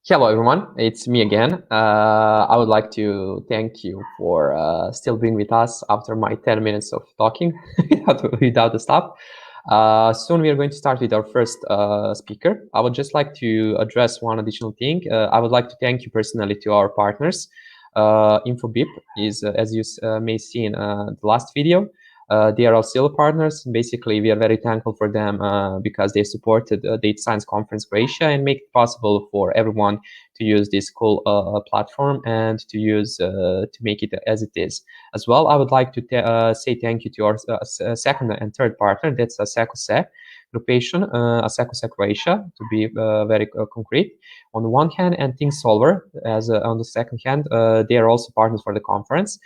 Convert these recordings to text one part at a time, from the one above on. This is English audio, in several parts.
Hello, everyone. It's me again. I would like to thank you for still being with us after my 10 minutes of talking without a stop. Soon we are going to start with our first speaker. I would just like to address one additional thing. I would like to thank you personally to our partners. InfoBip is, as you may see in the last video, they are our still partners. Basically, we are very thankful for them because they supported Data Science Conference Croatia and make it possible for everyone to use this cool platform and to use to make it as it is. As well, I would like to say thank you to our second and third partner. That's Accenture groupation, Accenture Croatia, to be very concrete. On the one hand, and ThinkSolver as on the second hand, they are also partners for the conference.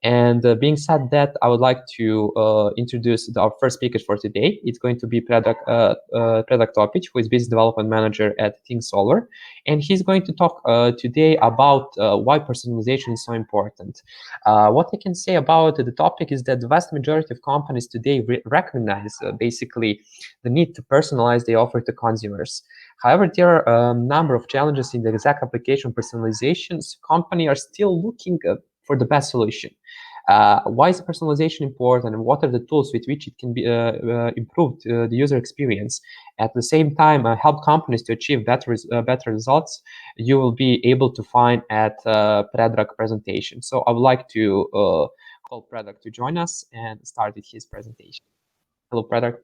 And being said that, I would like to introduce our first speaker for today. It's going to be Predrag Topic, who is Business Development Manager at ThinkSolver. And he's going to talk today about why personalization is so important. What I can say about the topic is that the vast majority of companies today recognize basically the need to personalize the offer to consumers. However, there are a number of challenges in the exact application personalizations. Companies are still looking for the best solution. Why is personalization important, and what are the tools with which it can be improved the user experience? At the same time, help companies to achieve better results. You will be able to find at Predrag presentation. So I would like to call Predrag to join us and start with his presentation. Hello, Predrag.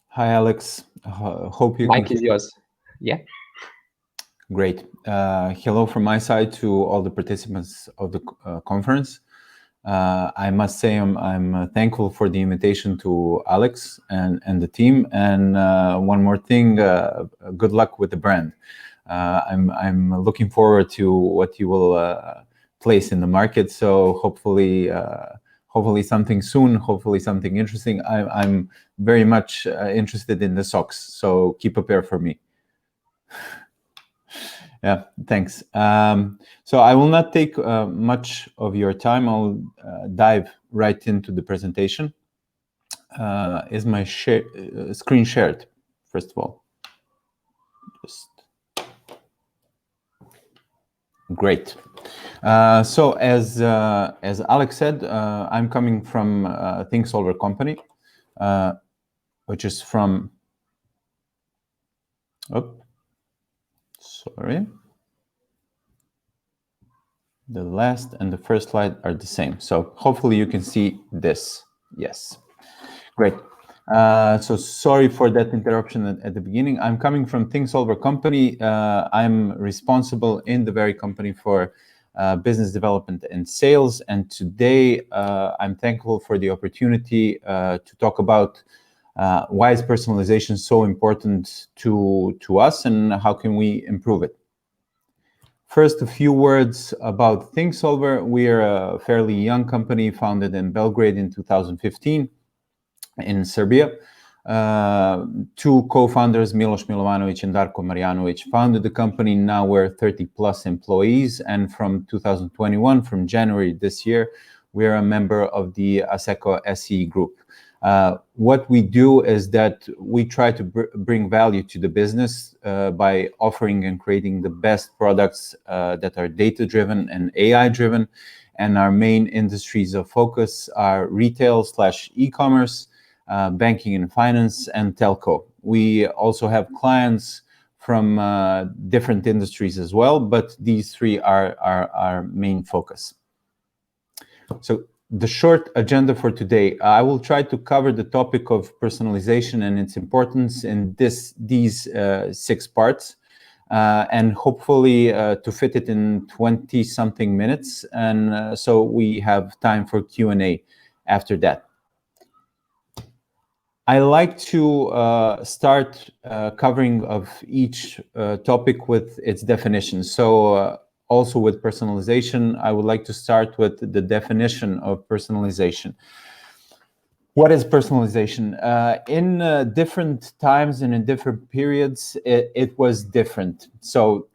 Hi, Alex. Hope you Mike is yours. Yeah. Great. Hello from my side to all the participants of the conference. I must say I'm thankful for the invitation to Alex and the team. And one more thing, good luck with the brand. I'm looking forward to what you will place in the market. So hopefully something soon, hopefully something interesting. I'm very much interested in the socks, so keep a pair for me. Yeah, thanks. So I will not take much of your time. I'll dive right into the presentation. Is my screen shared, first of all? Just great. So as Alex said, I'm coming from ThinkSolver company, which is from. Oh, sorry. The last and the first slide are the same. So hopefully you can see this. Yes, great. So sorry for that interruption at the beginning. I'm coming from ThinkSolver company. I'm responsible in the very company for business development and sales. And today I'm thankful for the opportunity to talk about why is personalization so important to us and how can we improve it. First, a few words about ThinkSolver. We are a fairly young company founded in Belgrade in 2015 in Serbia. Two co-founders, Miloš Milovanovic and Darko Marjanovic, founded the company. Now we're 30 plus employees. And from 2021, from January this year, we are a member of the ASECO SE group. What we do is that we try to bring value to the business by offering and creating the best products that are data-driven and AI-driven. And our main industries of focus are retail/e-commerce, banking and finance, and telco. We also have clients from different industries as well, but these three are our main focus. So the short agenda for today, I will try to cover the topic of personalization and its importance in these 6 parts, and hopefully to fit it in 20-something minutes. And so we have time for Q&A after that. I like to start covering of each topic with its definition. So also with personalization, I would like to start with the definition of personalization. What is personalization? In different times and in different periods, it was different. So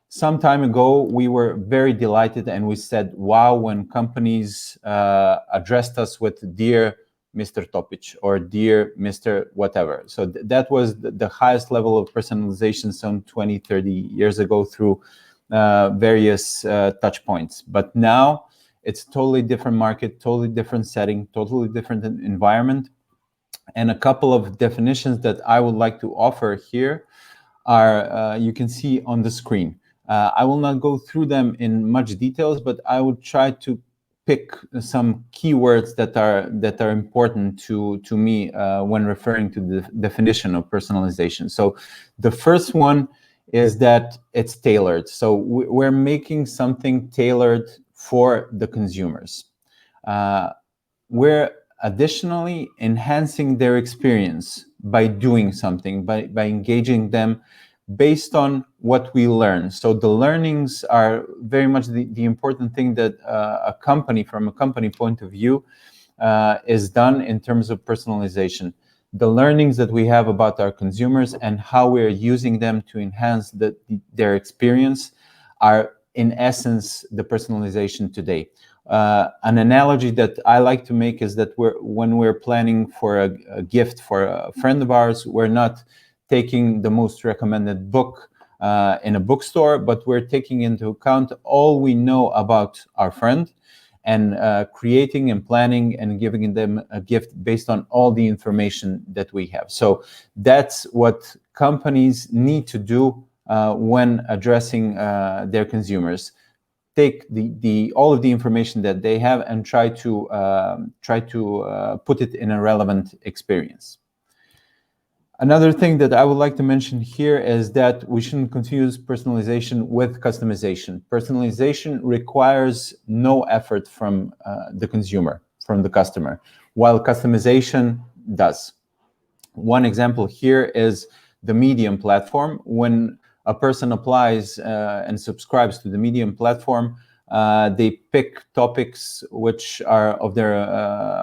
some time ago, we were very delighted and we said, wow, when companies addressed us with dear Mr. Topic or dear Mr. whatever. So that was the highest level of personalization some 20, 30 years ago through various touch points. But now it's a totally different market, totally different setting, totally different environment. And a couple of definitions that I would like to offer here are, you can see on the screen. I will not go through them in much details, but I will try to pick some keywords that are important to me when referring to the definition of personalization. So the first one is that it's tailored. So we're making something tailored for the consumers. We're additionally enhancing their experience by doing something, by engaging them based on what we learn. So the learnings are very much the important thing that a company, from a company point of view, is done in terms of personalization. The learnings that we have about our consumers and how we're using them to enhance their experience are, in essence, the personalization today. An analogy that I like to make is that when we're planning for a gift for a friend of ours, we're not taking the most recommended book in a bookstore, but we're taking into account all we know about our friend and creating and planning and giving them a gift based on all the information that we have. So that's what companies need to do when addressing their consumers. Take all of the information that they have and try to put it in a relevant experience. Another thing that I would like to mention here is that we shouldn't confuse personalization with customization. Personalization requires no effort from the consumer, from the customer, while customization does. One example here is the Medium platform. When a person applies and subscribes to the Medium platform, they pick topics which are of their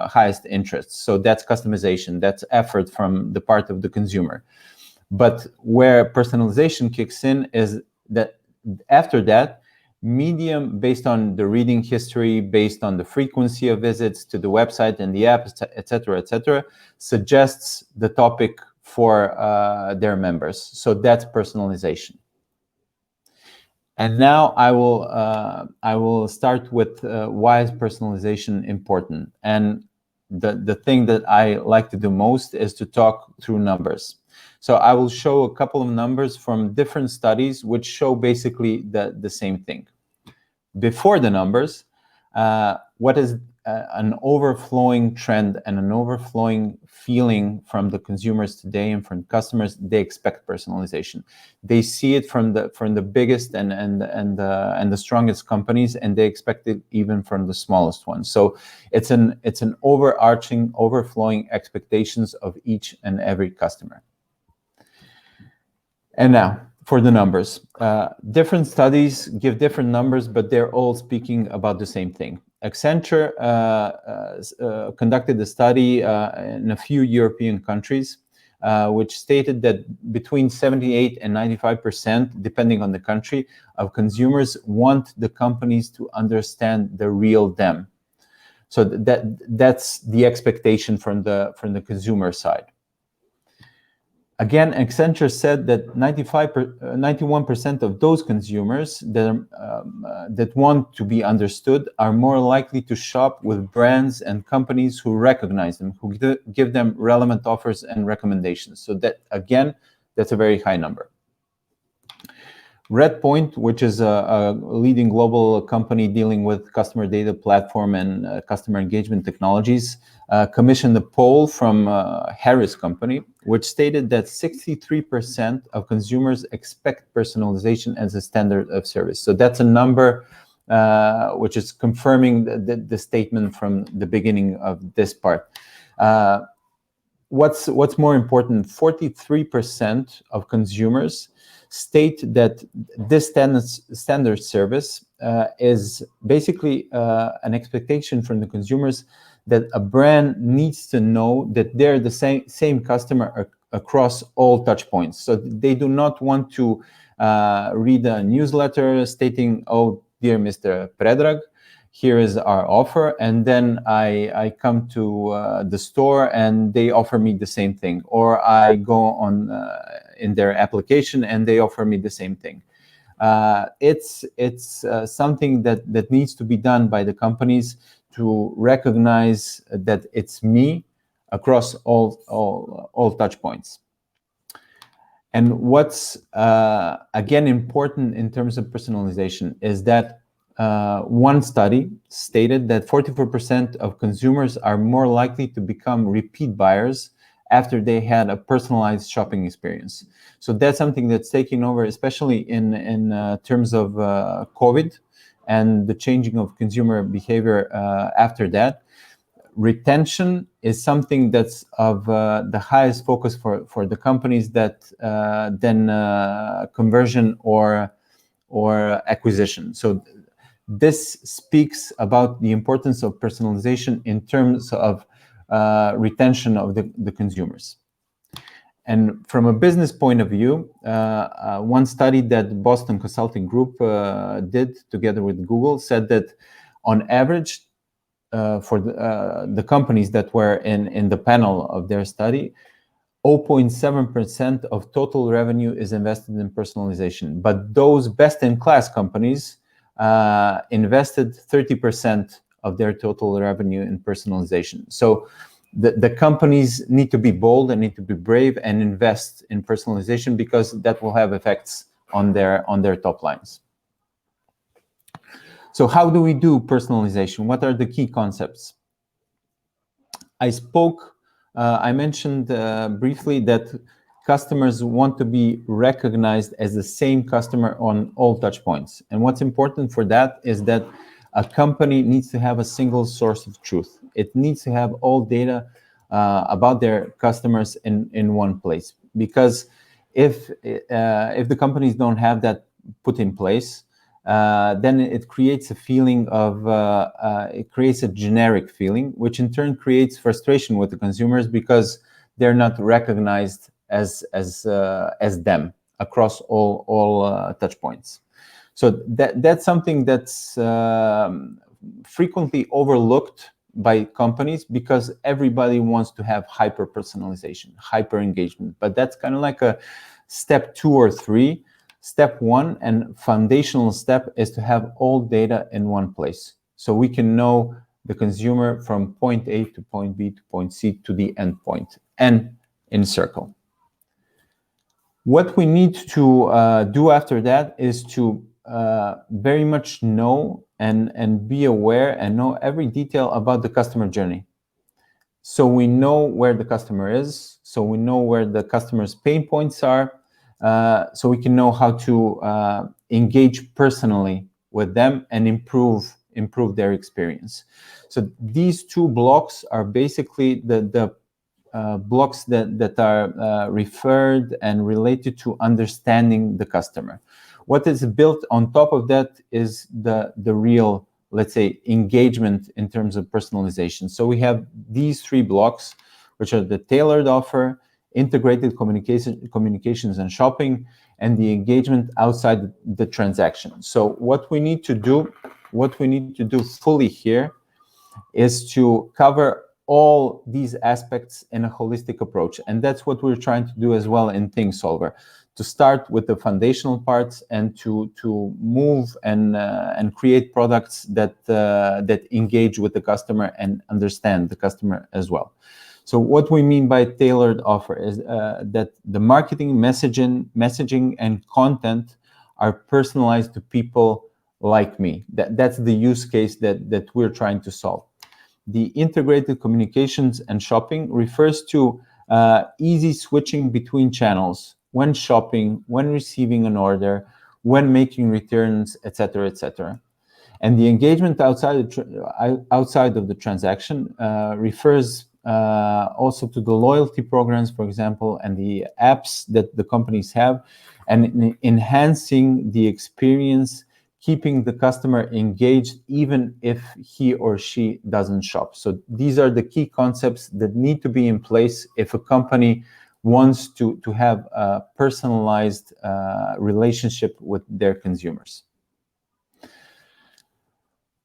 highest interest. So that's customization, that's effort from the part of the consumer. But where personalization kicks in is that after that, Medium, based on the reading history, based on the frequency of visits to the website and the app, etc., suggests the topic for their members. So that's personalization. And now I will start with why is personalization important. And the thing that I like to do most is to talk through numbers. So I will show a couple of numbers from different studies which show basically the same thing. Before the numbers, what is an overflowing trend and an overflowing feeling from the consumers today and from customers? They expect personalization. They see it from the biggest and the strongest companies, and they expect it even from the smallest ones. So it's an overarching, overflowing expectations of each and every customer. And now for the numbers. Different studies give different numbers, but they're all speaking about the same thing. Accenture conducted a study in a few European countries, which stated that between 78 and 95%, depending on the country, of consumers want the companies to understand the real them. So that's the expectation from the consumer side. Again, Accenture said that 91% of those consumers that want to be understood are more likely to shop with brands and companies who recognize them, who give them relevant offers and recommendations. So that, again, that's a very high number. Redpoint, which is a leading global company dealing with customer data platform and customer engagement technologies, commissioned a poll from Harris Company, which stated that 63% of consumers expect personalization as a standard of service. So that's a number which is confirming the statement from the beginning of this part. What's more important, 43% of consumers state that this standard service is basically an expectation from the consumers that a brand needs to know that they're the same customer across all touch points. So they do not want to read a newsletter stating, "Oh, dear Mr. Predrag, here is our offer, and then I come to the store and they offer me the same thing, or I go on in their application and they offer me the same thing. It's something that needs to be done by the companies to recognize that it's me across all touch points. And what's again important in terms of personalization is that one study stated that 44% of consumers are more likely to become repeat buyers after they had a personalized shopping experience. So that's something that's taking over, especially in terms of COVID and the changing of consumer behavior after that. Retention is something that's of the highest focus for the companies that than conversion or acquisition. So this speaks about the importance of personalization in terms of retention of the consumers. And from a business point of view, one study that Boston Consulting Group did together with Google said that on average, for the companies that were in the panel of their study, 0.7% of total revenue is invested in personalization. But those best-in-class companies invested 30% of their total revenue in personalization. So the companies need to be bold and need to be brave and invest in personalization, because that will have effects on their top lines. So how do we do personalization? What are the key concepts? I mentioned briefly that customers want to be recognized as the same customer on all touch points. And what's important for that is that a company needs to have a single source of truth. It needs to have all data about their customers in one place. Because if the companies don't have that put in place, then it creates a feeling of it creates a generic feeling, which in turn creates frustration with the consumers because they're not recognized as them across all touch points. So that's something that's frequently overlooked by companies, because everybody wants to have hyper personalization, hyper engagement, but that's kind of like a step 2 or 3. Step 1 and foundational step is to have all data in one place, so we can know the consumer from point A to point B to point C to the end point, and in circle. What we need to do after that is to very much know and be aware and know every detail about the customer journey. So we know where the customer is, so we know where the customer's pain points are, so we can know how to engage personally with them and improve their experience. So these 2 blocks are basically the blocks that are referred and related to understanding the customer. What is built on top of that is the real, let's say, engagement in terms of personalization. So we have these 3 blocks, which are the tailored offer, integrated communications and shopping, and the engagement outside the transaction. So what we need to do fully here is to cover all these aspects in a holistic approach. And that's what we're trying to do as well in ThinkSolver, to start with the foundational parts and to move and create products that engage with the customer and understand the customer as well. So what we mean by tailored offer is that the marketing, messaging and content are personalized to people like me. That's the use case that we're trying to solve. The integrated communications and shopping refers to easy switching between channels when shopping, when receiving an order, when making returns, etc., etc. And the engagement outside of the transaction refers also to the loyalty programs, for example, and the apps that the companies have, and enhancing the experience, keeping the customer engaged even if he or she doesn't shop. So these are the key concepts that need to be in place if a company wants to have a personalized relationship with their consumers.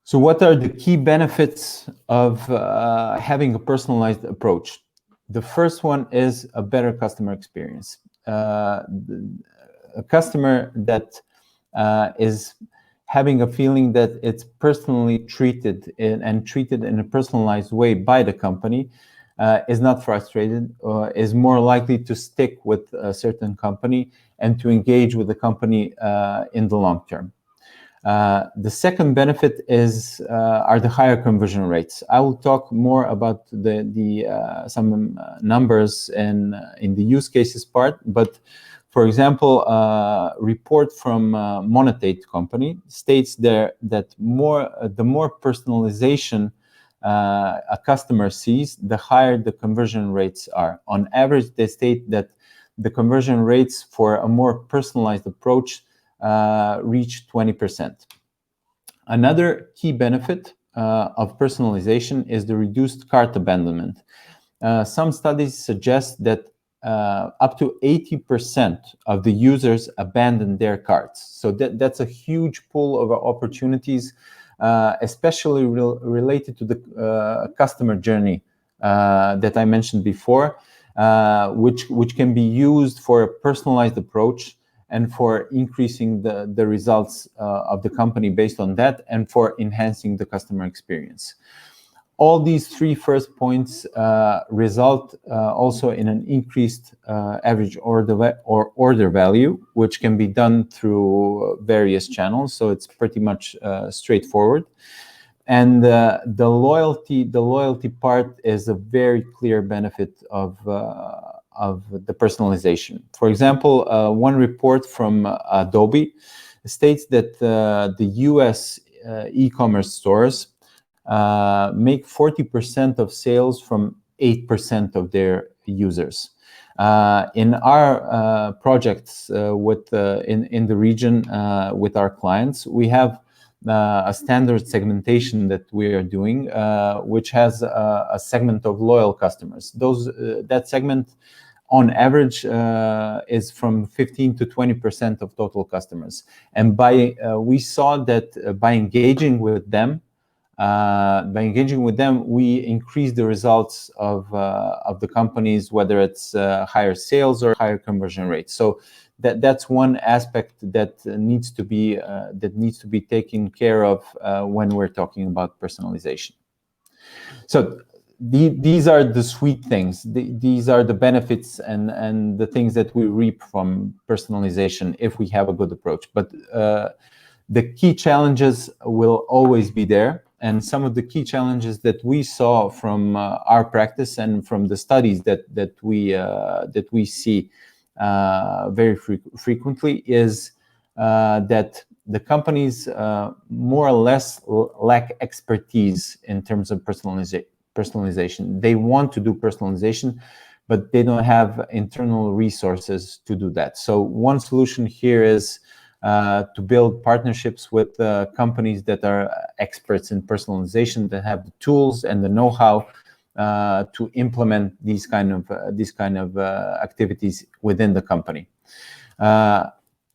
So what are the key benefits of having a personalized approach? The first one is a better customer experience. A customer that is having a feeling that it's personally treated and treated in a personalized way by the company is not frustrated, or is more likely to stick with a certain company and to engage with the company in the long term. The second benefit is are the higher conversion rates. I will talk more about some numbers in the use cases part, but for example, a report from Monetate company states there that the more personalization a customer sees, the higher the conversion rates are. On average, they state that the conversion rates for a more personalized approach reach 20%. Another key benefit of personalization is the reduced cart abandonment. Some studies suggest that up to 80% of the users abandon their carts. So that's a huge pool of opportunities, especially related to the customer journey that I mentioned before, which can be used for a personalized approach and for increasing the results of the company based on that, and for enhancing the customer experience. All these three first points result also in an increased average order value, which can be done through various channels. So it's pretty much straightforward. And the loyalty part is a very clear benefit of the personalization. For example, one report from Adobe states that the US e-commerce stores make 40% of sales from 8% of their users. In our projects in the region with our clients, we have a standard segmentation that we are doing, which has a segment of loyal customers. That segment, on average, is from 15 to 20% of total customers. And we saw that by engaging with them, we increase the results of the companies, whether it's higher sales or higher conversion rates. So that's one aspect that needs to be taken care of when we're talking about personalization. So these are the sweet things. These are the benefits and the things that we reap from personalization if we have a good approach. But the key challenges will always be there. And some of the key challenges that we saw from our practice and from the studies that we see very frequently is that the companies more or less lack expertise in terms of personalization. They want to do personalization, but they don't have internal resources to do that. So one solution here is to build partnerships with companies that are experts in personalization, that have the tools and the know-how to implement these kind of activities within the company.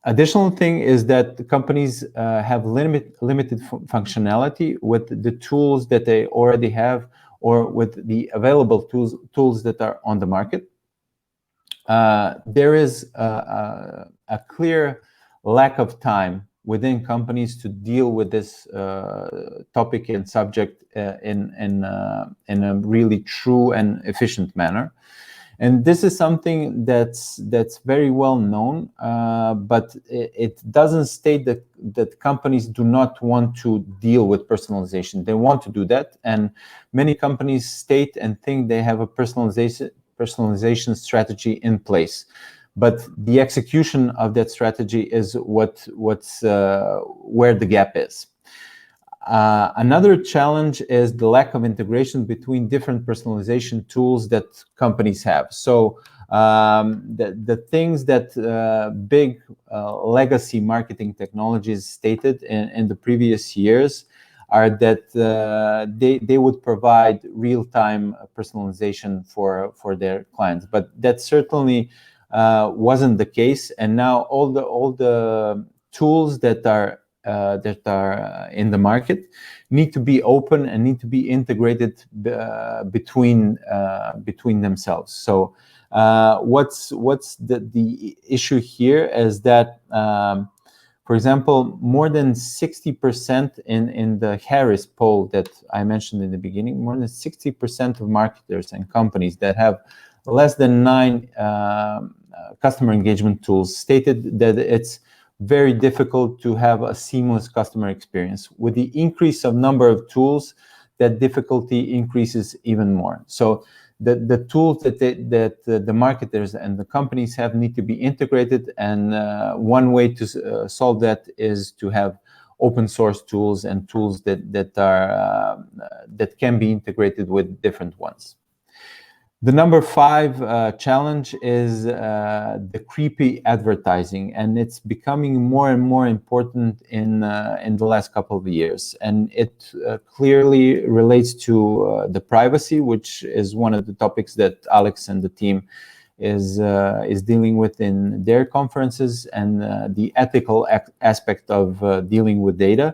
Additional thing is that the companies have limited functionality with the tools that they already have, or with the available tools that are on the market. There is a clear lack of time within companies to deal with this topic and subject in a really true and efficient manner. And this is something that's very well known, but it doesn't state that companies do not want to deal with personalization. They want to do that, and many companies state and think they have a personalization strategy in place. But the execution of that strategy is what's where the gap is. Another challenge is the lack of integration between different personalization tools that companies have. So the things that big legacy marketing technologies stated in the previous years are that they would provide real-time personalization for their clients, but that certainly wasn't the case. And now all the tools that are in the market need to be open and need to be integrated between themselves. So what's the issue here is that, for example, more than 60% in the Harris poll that I mentioned in the beginning, more than 60% of marketers and companies that have less than 9 customer engagement tools stated that it's very difficult to have a seamless customer experience. With the increase of number of tools, that difficulty increases even more. So the tools that the marketers and the companies have need to be integrated, and one way to solve that is to have open source tools and tools that can be integrated with different ones. The number 5 challenge is the creepy advertising, and it's becoming more and more important in the last couple of years. And it clearly relates to the privacy, which is one of the topics that Alex and the team is dealing with in their conferences, and the ethical aspect of dealing with data.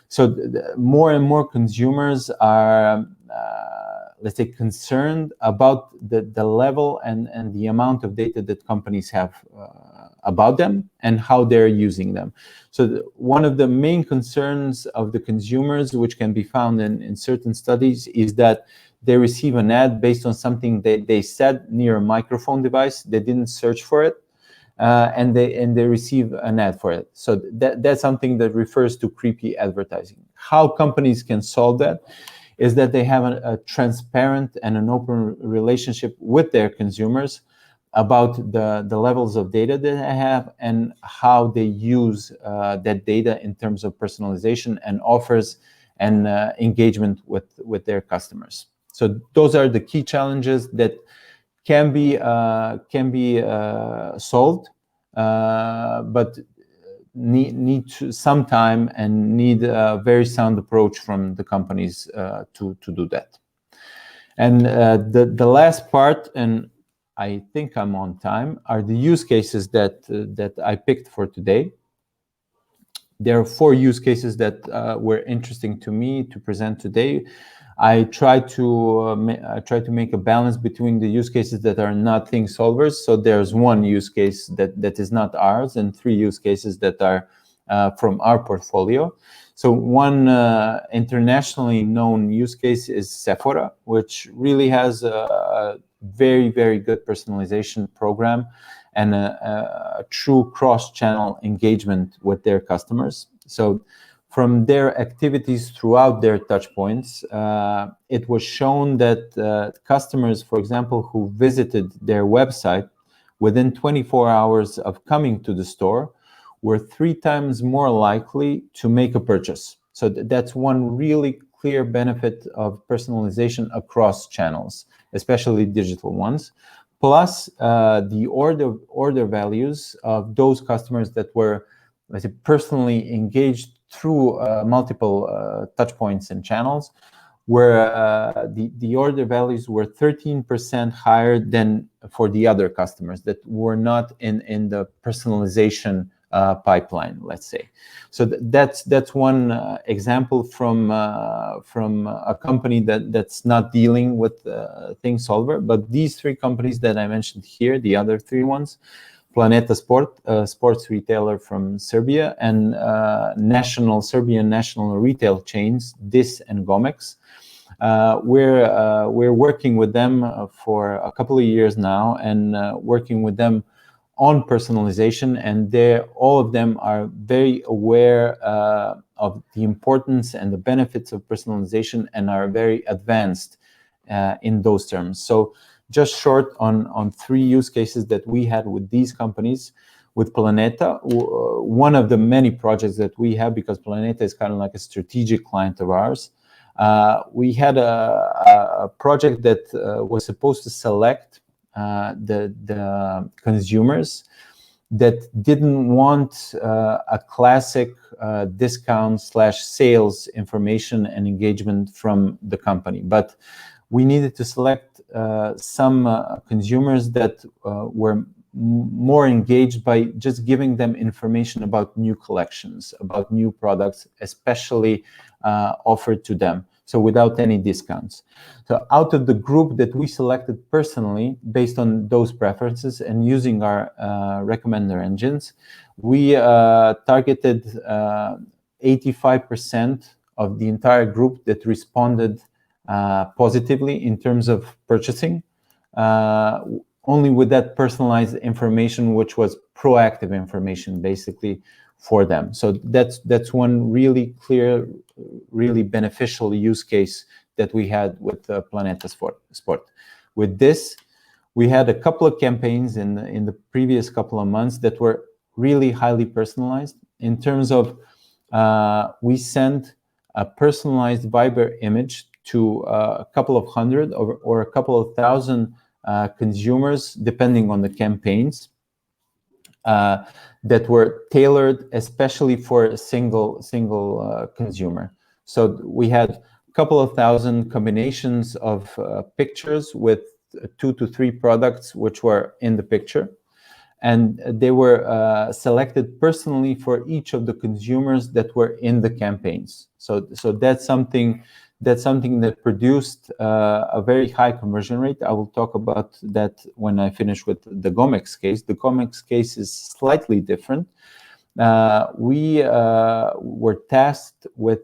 So more and more consumers are let's say, concerned about the level and the amount of data that companies have about them and how they're using them. So one of the main concerns of the consumers, which can be found in certain studies, is that they receive an ad based on something they said near a microphone device. They didn't search for it, and they receive an ad for it. So that's something that refers to creepy advertising. How companies can solve that is that they have a transparent and an open relationship with their consumers about the levels of data that they have and how they use that data in terms of personalization and offers and engagement with their customers. So those are the key challenges that can be solved, but need some time and need a very sound approach from the companies to do that. And the last part, and I think I'm on time, are the use cases that I picked for today. There are 4 use cases that were interesting to me to present today. I try to make a balance between the use cases that are not thing solvers. So there's 1 use case that is not ours, and 3 use cases that are from our portfolio. So one internationally known use case is Sephora, which really has a very, very good personalization program and a true cross-channel engagement with their customers. So from their activities throughout their touchpoints, it was shown that customers, for example, who visited their website within 24 hours of coming to the store were 3 times more likely to make a purchase. So that's one really clear benefit of personalization across channels, especially digital ones. Plus, the order values of those customers that were, let's say, personally engaged through multiple touch points and channels, where the order values were 13% higher than for the other customers that were not in the personalization pipeline, let's say. So that's one example from a company that's not dealing with thing solver. But these 3 companies that I mentioned here, the other 3 ones, Planeta Sport, a sports retailer from Serbia, and Serbian national retail chains, DIS and Gomex. We're working with them for a couple of years now, and working with them on personalization, and all of them are very aware of the importance and the benefits of personalization and are very advanced in those terms. So just short on 3 use cases that we had with these companies. With Planeta, one of the many projects that we have, because Planeta is kind of like a strategic client of ours, we had a project that was supposed to select the consumers that didn't want a classic discount/sales information and engagement from the company, but we needed to select some consumers that were more engaged by just giving them information about new collections, about new products, especially offered to them, so without any discounts. So out of the group that we selected personally, based on those preferences and using our recommender engines, we targeted 85% of the entire group that responded positively in terms of purchasing, only with that personalized information, which was proactive information, basically, for them. So that's one really clear, really beneficial use case that we had with Planeta Sport. With this, we had a couple of campaigns in the previous couple of months that were really highly personalized in terms of we sent a personalized Viber image to a couple of hundred or a couple of thousand consumers, depending on the campaigns, that were tailored especially for a single consumer. So we had a couple of thousand combinations of pictures with 2 to 3 products which were in the picture, and they were selected personally for each of the consumers that were in the campaigns. So that's something that produced a very high conversion rate. I will talk about that when I finish with the Gomex case. The Gomex case is slightly different. We were tasked with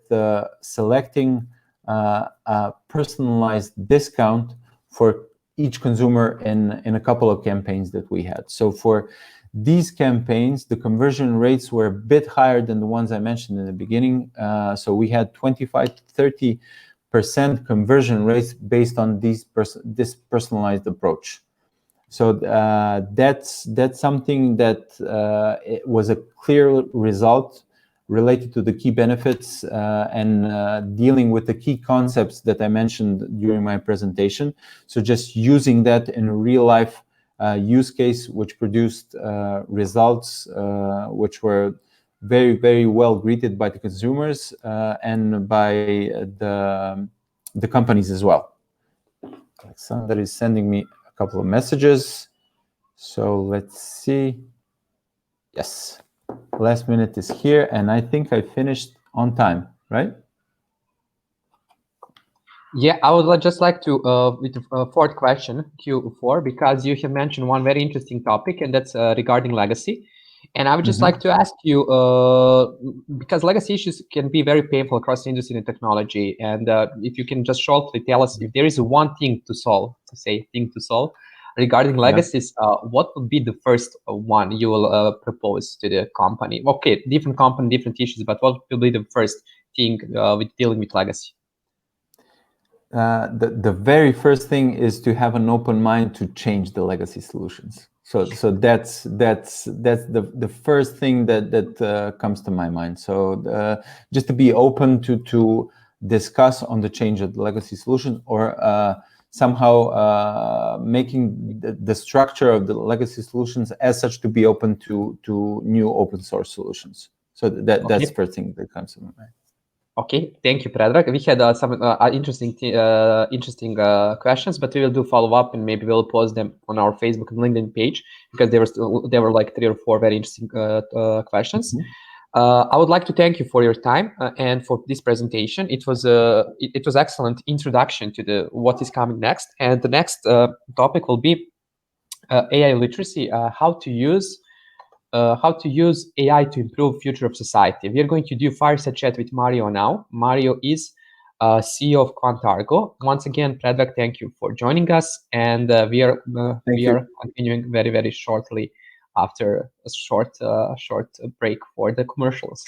selecting a personalized discount for each consumer in a couple of campaigns that we had. So for these campaigns, the conversion rates were a bit higher than the ones I mentioned in the beginning. So we had 25 to 30% conversion rates based on this personalized approach. So that's something that it was a clear result related to the key benefits and dealing with the key concepts that I mentioned during my presentation. So just using that in a real life use case, which produced results which were very, very well greeted by the consumers and by the companies as well. Alexander is sending me a couple of messages. So let's see. Yes. Last minute is here, and I think I finished on time, right? Yeah, I would just like to, with the fourth question, Q4, because you have mentioned one very interesting topic, and that's regarding legacy. And I would just like to ask you, because legacy issues can be very painful across the industry and technology, and if you can just shortly tell us if there is one thing to solve, regarding legacies, what would be the first one you will propose to the company? Okay, different company, different issues, but what will be the first thing with dealing with legacy? The very first thing is to have an open mind to change the legacy solutions. So that's the first thing that comes to my mind. So just to be open to discuss on the change of the legacy solution, or somehow making the structure of the legacy solutions as such to be open to new open source solutions. So that's the first thing that comes to my mind. Okay, thank you, Predrag. We had some interesting questions, but we will do follow up, and maybe we'll post them on our Facebook and LinkedIn page, because there were like 3 or 4 very interesting questions. I would like to thank you for your time and for this presentation. It was excellent introduction to what is coming next, and the next topic will be AI literacy, how to use AI to improve future of society. We are going to do fireside chat with Mario now. Mario is CEO of Quantargo. Once again, Predrag, thank you for joining us, and we are continuing very, very shortly after a short break for the commercials.